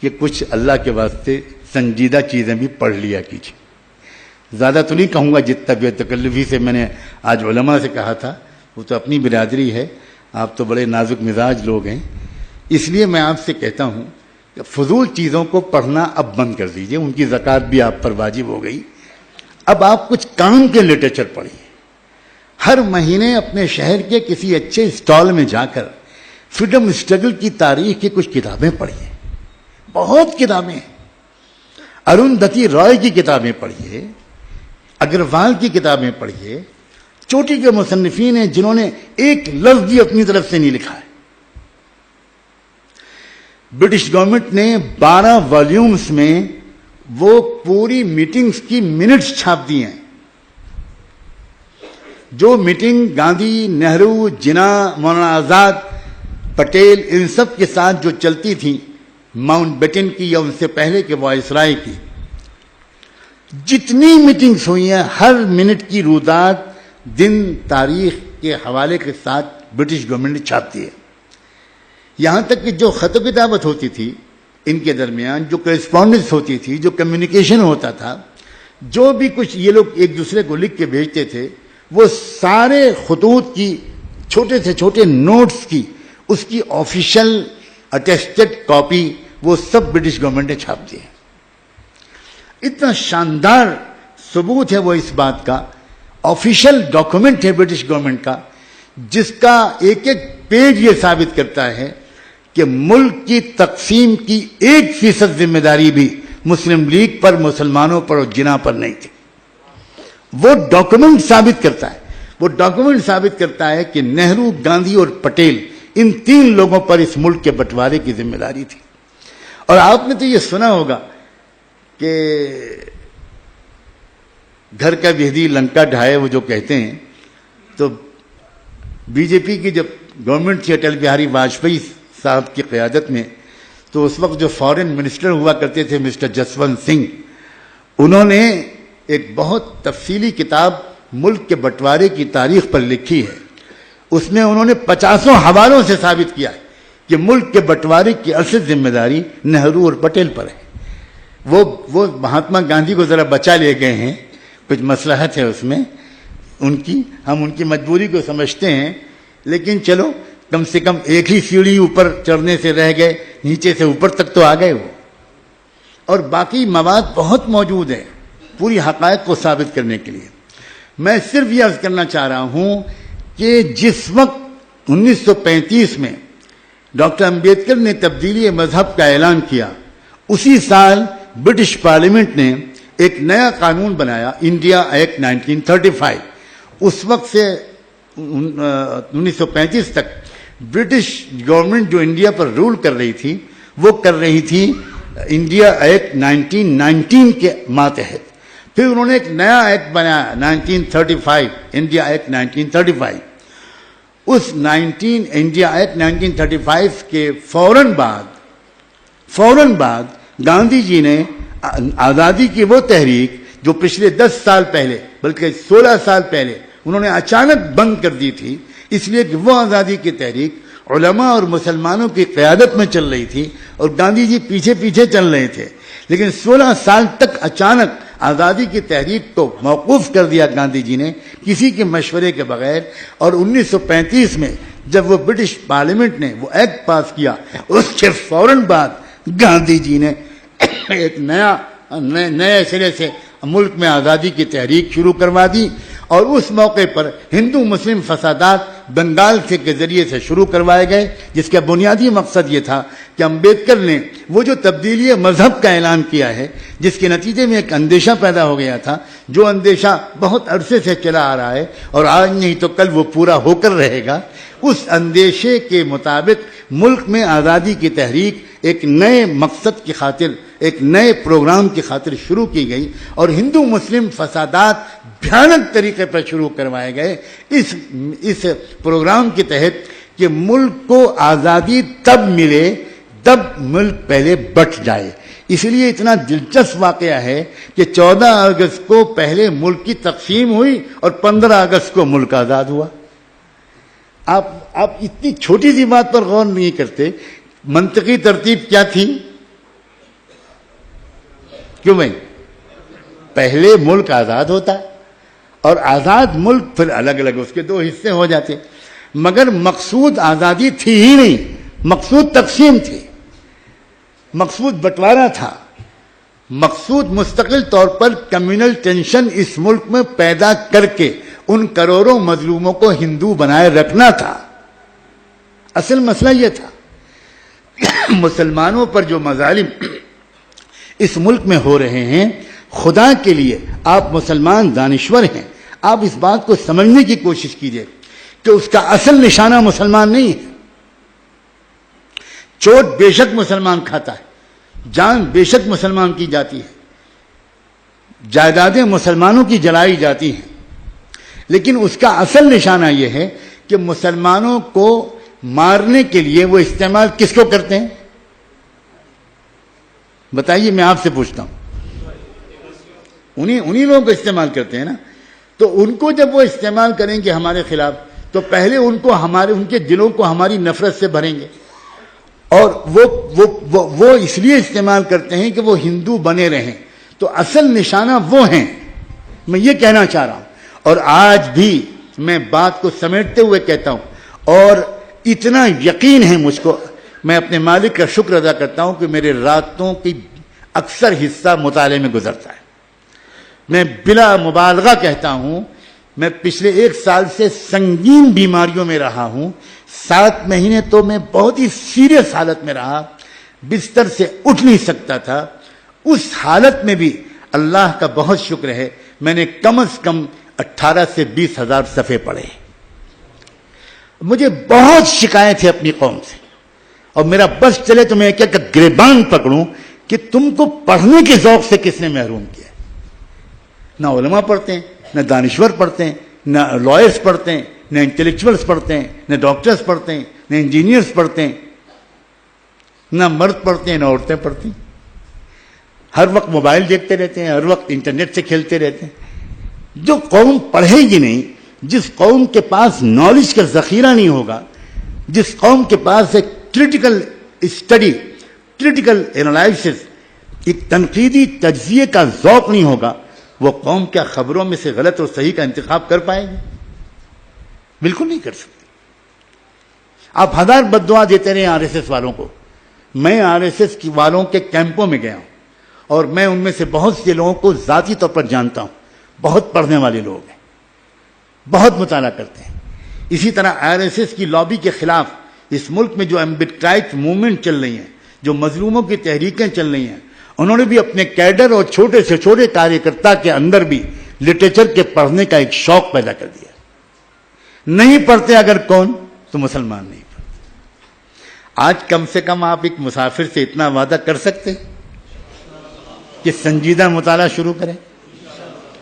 کہ کچھ اللہ کے واسطے سنجیدہ چیزیں بھی پڑھ لیا کیجیے. زیادہ تو نہیں کہوں گا جتنا بے تکلفی سے میں نے آج علماء سے کہا تھا، وہ تو اپنی برادری ہے، آپ تو بڑے نازک مزاج لوگ ہیں، اس لیے میں آپ سے کہتا ہوں کہ فضول چیزوں کو پڑھنا اب بند کر دیجئے. ان کی زکوٰۃ بھی آپ پر واجب ہو گئی. اب آپ کچھ کام کے لٹریچر پڑھیے. ہر مہینے اپنے شہر کے کسی اچھے اسٹال میں جا کر فریڈم اسٹرگل کی تاریخ کی کچھ کتابیں پڑھیے. بہت کتابیں ہیں. اروندھتی رائے کی کتابیں پڑھیے، اگروال کی کتابیں پڑھیے. چوٹی کے مصنفین ہیں جنہوں نے ایک لفظ بھی اپنی طرف سے نہیں لکھا ہے. برٹش گورنمنٹ نے 12 والیومز میں وہ پوری میٹنگز کی منٹس چھاپ دی ہیں. جو میٹنگ گاندھی، نہرو، جناح، مولانا آزاد، پٹیل ان سب کے ساتھ جو چلتی تھی، ماؤنٹ بیٹن کی یا ان سے پہلے کے وائسرائے کی، جتنی میٹنگز ہوئی ہیں ہر منٹ کی رودات دن تاریخ کے حوالے کے ساتھ برٹش گورنمنٹ نے چھاپ دی ہے. یہاں تک کہ جو خط و کتابت ہوتی تھی ان کے درمیان، جو کرسپونڈنس ہوتی تھی، جو کمیونیکیشن ہوتا تھا، جو بھی کچھ یہ لوگ ایک دوسرے کو لکھ کے بھیجتے تھے، وہ سارے خطوط کی چھوٹے سے چھوٹے نوٹس کی اس کی آفیشل اٹیسٹڈ کاپی وہ سب برٹش گورنمنٹ نے چھاپ دی ہے. اتنا شاندار ثبوت ہے وہ اس بات کا، آفیشیل ڈاکومنٹ ہے برٹش گورنمنٹ کا، جس کا ایک ایک پیج یہ ثابت کرتا ہے کہ ملک کی تقسیم کی 1% ذمہ داری بھی مسلم لیگ پر، مسلمانوں پر اور جناح پر نہیں تھی. وہ ڈاکومنٹ ثابت کرتا ہے، وہ ڈاکومنٹ ثابت کرتا ہے کہ نہرو، گاندھی اور پٹیل ان 3 لوگوں پر اس ملک کے بٹوارے کی ذمہ داری تھی. اور آپ نے تو یہ سنا ہوگا کہ گھر کا بہدی لنکا ڈھائے، وہ جو کہتے ہیں. تو بی جے پی کی جب گورنمنٹ تھی اٹل بہاری واجپئی صاحب کی قیادت میں، تو اس وقت جو فارن منسٹر ہوا کرتے تھے مسٹر جسونت سنگھ، انہوں نے ایک بہت تفصیلی کتاب ملک کے بٹوارے کی تاریخ پر لکھی ہے. اس میں انہوں نے 50 حوالوں سے ثابت کیا ہے کہ ملک کے بٹوارے کی اصل ذمہ داری نہرو اور پٹیل پر ہے. وہ مہاتما گاندھی کو ذرا بچا لے گئے ہیں، کچھ مصلحت ہے اس میں ان کی، ہم ان کی مجبوری کو سمجھتے ہیں، لیکن چلو کم سے کم ایک ہی سیڑھی اوپر چڑھنے سے رہ گئے، نیچے سے اوپر تک تو آ گئے وہ. اور باقی مواد بہت موجود ہے پوری حقائق کو ثابت کرنے کے لیے. میں صرف یہ عرض کرنا چاہ رہا ہوں کہ جس وقت 1935 میں ڈاکٹر امبیڈکر نے تبدیلی مذہب کا اعلان کیا، اسی سال برٹش پارلیمنٹ نے ایک نیا قانون بنایا، انڈیا ایکٹ 1935. اس وقت سے 1935 تک برٹش گورنمنٹ جو انڈیا پر رول کر رہی تھی، وہ کر رہی تھی انڈیا ایکٹ 1919 کے ماتحت. پھر انہوں نے ایک نیا ایکٹ بنایا 1935، انڈیا ایکٹ 1935. اس انڈیا ایکٹ 1935 کے فوراً بعد گاندھی جی نے آزادی کی وہ تحریک جو پچھلے 10 سال پہلے بلکہ 16 سال پہلے انہوں نے اچانک بند کر دی تھی، اس لیے کہ وہ آزادی کی تحریک علماء اور مسلمانوں کی قیادت میں چل رہی تھی اور گاندھی جی پیچھے پیچھے چل رہے تھے. لیکن 16 سال تک اچانک آزادی کی تحریک کو موقوف کر دیا گاندھی جی نے کسی کے مشورے کے بغیر. اور 1935 میں جب وہ برٹش پارلیمنٹ نے وہ ایکٹ پاس کیا، اس کے فوراً بعد گاندھی جی نے ایک نئے سرے سے ملک میں آزادی کی تحریک شروع کروا دی. اور اس موقع پر ہندو مسلم فسادات بنگال کے ذریعے سے شروع کروائے گئے، جس کا بنیادی مقصد یہ تھا کہ امبیڈکر نے وہ جو تبدیلی مذہب کا اعلان کیا ہے، جس کے نتیجے میں ایک اندیشہ پیدا ہو گیا تھا، جو اندیشہ بہت عرصے سے چلا آ رہا ہے اور آج نہیں تو کل وہ پورا ہو کر رہے گا، اس اندیشے کے مطابق ملک میں آزادی کی تحریک ایک نئے مقصد کی خاطر، ایک نئے پروگرام کی خاطر شروع کی گئی اور ہندو مسلم فسادات بھیانک طریقے پر شروع کروائے گئے اس پروگرام کے تحت کہ ملک کو آزادی تب ملے تب ملک پہلے بٹ جائے. اس لیے اتنا دلچسپ واقعہ ہے کہ 14 اگست کو پہلے ملک کی تقسیم ہوئی اور 15 اگست کو ملک آزاد ہوا. آپ اتنی چھوٹی سی بات پر غور نہیں کرتے. منطقی ترتیب کیا تھی کیوں بھائی؟ پہلے ملک آزاد ہوتا ہے اور آزاد ملک پھر الگ الگ اس کے دو حصے ہو جاتے، مگر مقصود آزادی تھی ہی نہیں، مقصود تقسیم تھی، مقصود بٹوارا تھا، مقصود مستقل طور پر کمیونل ٹینشن اس ملک میں پیدا کر کے ان کروڑوں مظلوموں کو ہندو بنائے رکھنا تھا۔ اصل مسئلہ یہ تھا مسلمانوں پر جو مظالم اس ملک میں ہو رہے ہیں، خدا کے لیے آپ مسلمان دانشور ہیں، آپ اس بات کو سمجھنے کی کوشش کیجئے کہ اس کا اصل نشانہ مسلمان نہیں ہے۔ چوٹ بے شک مسلمان کھاتا ہے، جان بے شک مسلمان کی جاتی ہے، جائیدادیں مسلمانوں کی جلائی جاتی ہیں، لیکن اس کا اصل نشانہ یہ ہے کہ مسلمانوں کو مارنے کے لیے وہ استعمال کس کو کرتے ہیں؟ بتائیے، میں آپ سے پوچھتا ہوں، انہی لوگوں کو استعمال کرتے ہیں نا۔ تو ان کو جب وہ استعمال کریں گے ہمارے خلاف، تو پہلے ان کے دلوں کو ہماری نفرت سے بھریں گے، اور وہ اس لیے استعمال کرتے ہیں کہ وہ ہندو بنے رہیں، تو اصل نشانہ وہ ہیں۔ میں یہ کہنا چاہ رہا ہوں، اور آج بھی میں بات کو سمیٹتے ہوئے کہتا ہوں، اور اتنا یقین ہے مجھ کو، میں اپنے مالک کا شکر ادا کرتا ہوں کہ میرے راتوں کی اکثر حصہ مطالعے میں گزرتا ہے۔ میں بلا مبالغہ کہتا ہوں، میں پچھلے 1 سال سے سنگین بیماریوں میں رہا ہوں، 7 مہینے تو میں بہت ہی سیریس حالت میں رہا، بستر سے اٹھ نہیں سکتا تھا۔ اس حالت میں بھی اللہ کا بہت شکر ہے، میں نے کم از کم 18 سے 20 ہزار صفحے پڑھے۔ مجھے بہت شکایت ہے اپنی قوم سے، اور میرا بس چلے تو میں کیا گریبان پکڑوں کہ تم کو پڑھنے کے ذوق سے کس نے محروم کیا؟ نہ علماء پڑھتے ہیں، نہ دانشور پڑھتے ہیں، نہ لائرز پڑھتے ہیں، نہ انٹلیکچوئلز پڑھتے ہیں، نہ ڈاکٹرز پڑھتے ہیں، نہ انجینئرز پڑھتے ہیں، نہ مرد پڑھتے ہیں، نہ عورتیں پڑھتی ہیں۔ ہر وقت موبائل دیکھتے رہتے ہیں، ہر وقت انٹرنیٹ سے کھیلتے رہتے ہیں۔ جو قوم پڑھے گی نہیں، جس قوم کے پاس نالج کا ذخیرہ نہیں ہوگا، جس قوم کے پاس ایک کریٹیکل اسٹڈی، کریٹیکل انالائسس، ایک تنقیدی تجزیے کا ذوق نہیں ہوگا، وہ قوم کیا خبروں میں سے غلط اور صحیح کا انتخاب کر پائے گی؟ بالکل نہیں کر سکتے۔ آپ 1000 بد دعا دیتے رہے آر ایس ایس والوں کو۔ میں آر ایس ایس والوں کے کیمپوں میں گیا ہوں، اور میں ان میں سے بہت سے لوگوں کو ذاتی طور پر جانتا ہوں، بہت پڑھنے والے لوگ ہیں، بہت مطالعہ کرتے ہیں۔ اسی طرح آر ایس ایس کی لابی کے خلاف اس ملک میں جو ایمبٹ موومنٹ چل رہی ہیں، جو مظلوموں کی تحریکیں چل رہی ہیں، انہوں نے بھی اپنے کیڈر اور چھوٹے سے چھوٹے کاریہ کے اندر بھی لٹریچر کے پڑھنے کا ایک شوق پیدا کر دیا۔ نہیں پڑھتے اگر کون؟ تو مسلمان نہیں پڑھتے۔ آج کم سے کم آپ ایک مسافر سے اتنا وعدہ کر سکتے کہ سنجیدہ مطالعہ شروع کریں۔